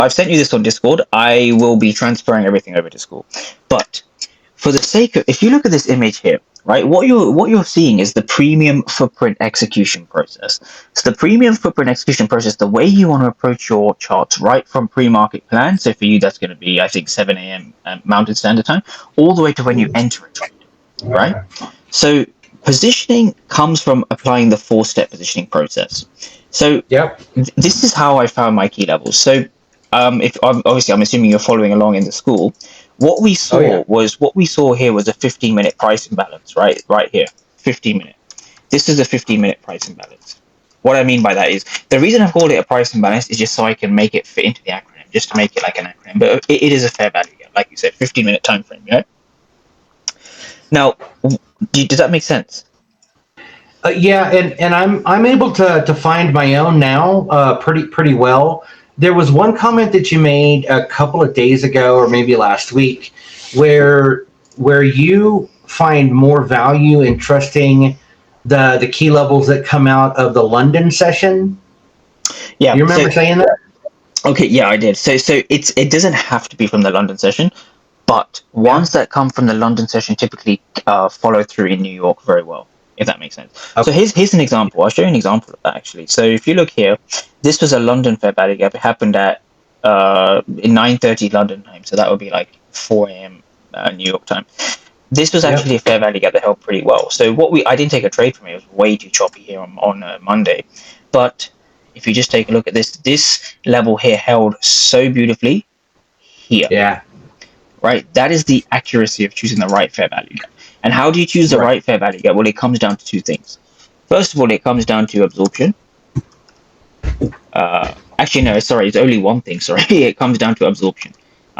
I've sent you this on Discord. I will be transferring everything over to school. But for the sake of, if you look at this image here, right, what you're seeing is the premium footprint execution process. So the premium footprint execution process, the way you want to approach your charts, right from pre-market plan. So for you, that's going to be, I think, 7 a.m. Mountain Standard Time, all the way to when you enter a trade, right? So positioning comes from applying the four-step positioning process. So Yep. this is how I found my key levels. So if obviously I'm assuming you're following along in the school, what we saw here was a 15-minute price imbalance, right here, 15-minute. This is a 15-minute price imbalance. What I mean by that is the reason I've called it a price imbalance is just so I can make it fit into the acronym, just to make it like an acronym. But it is a fair value, like you said, 15-minute time frame. Yeah. Now, does that make sense? Yeah, and I'm able to find my own now pretty well. There was one comment that you made a couple of days ago, or maybe last week, where you find more value in trusting the key levels that come out of the London session. Yeah. You remember saying that? Okay, yeah, I did. So it doesn't have to be from the London session, but ones that come from the London session typically follow through in New York very well, if that makes sense. Okay. So here's an example. I'll show you an example of that actually. So if you look here, this was a London fair value gap. It happened at 9:30 London time, so that would be like 4 a.m. New York time. This was actually a fair value gap that held pretty well. So I didn't take a trade from it. It was way too choppy here on Monday, but if you just take a look at this level here held so beautifully here. Yeah. Right? That is the accuracy of choosing the right fair value gap. And how do you choose the right fair value gap? Well, it comes down to two things. First of all, it comes down to absorption. Actually, no, sorry, it's only one thing. Sorry, it comes down to absorption.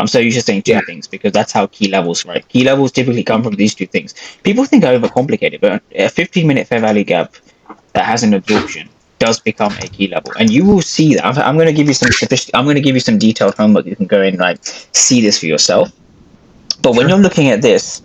So you're just saying two things because that's how key levels, right? Key levels typically come from these two things. People think I overcomplicate it, but a 15-minute fair value gap that has an absorption does become a key level, and you will see that. I'm going to give you some detailed homework. You can go in and like see this for yourself. But when you're looking at this,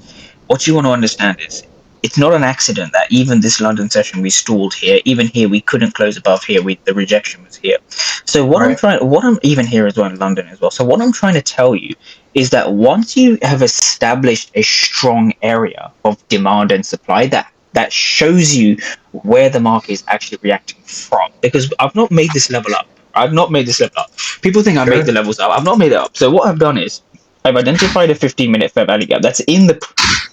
what you want to understand is it's not an accident that even this London session we stalled here. Even here we couldn't close above here. The rejection was here. So what I'm even here as well in London as well. So what I'm trying to tell you is that once you have established a strong area of demand and supply, that shows you where the market is actually reacting from. Because I've not made this level up. People think I made the levels up. I've not made it up. So what I've done is I've identified a 15-minute fair value gap. That's in the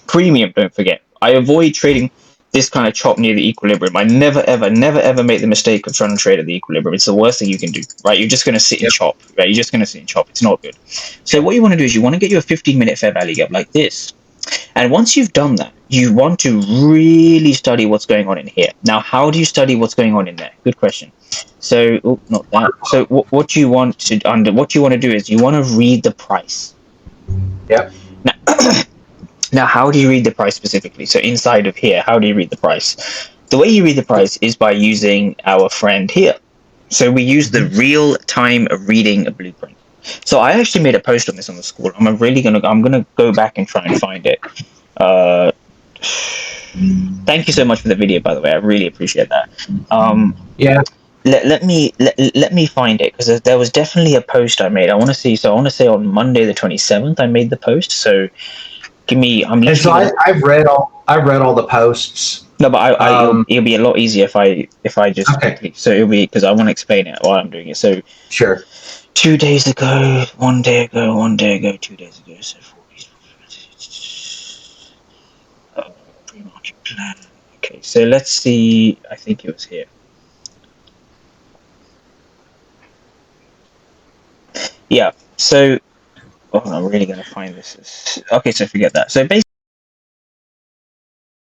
premium, don't forget. I avoid trading this kind of chop near the equilibrium. I never, ever make the mistake of trying to trade at the equilibrium. It's the worst thing you can do, right? You're just going to sit and chop, right? You're just going to sit and chop. It's not good. So what you want to do is you want to get you a 15-minute fair value gap like this. And once you've done that, you want to really study what's going on in here. Now, how do you study what's going on in there? Good question. So, not that. So what you want to do is you want to read the price. Yep. Now, how do you read the price specifically? So inside of here, how do you read the price? The way you read the price is by using our friend here. So we use the real-time reading blueprint. So I actually made a post on this on the school. I'm gonna go back and try and find it. Thank you so much for the video, by the way. I really appreciate that. Let me find it because there was definitely a post I made. I want to say on Monday the 27th I made the post. So give me. I've read all the posts. No, but it'll be a lot easier if I just so it'll be because I want to explain it while I'm doing it. So 2 days ago, 1 day ago, 2 days ago. So 4 pre-market plan. Okay, so let's see. I think it was here. Yeah. So, I'm really gonna find this. Okay, so forget that. So basically.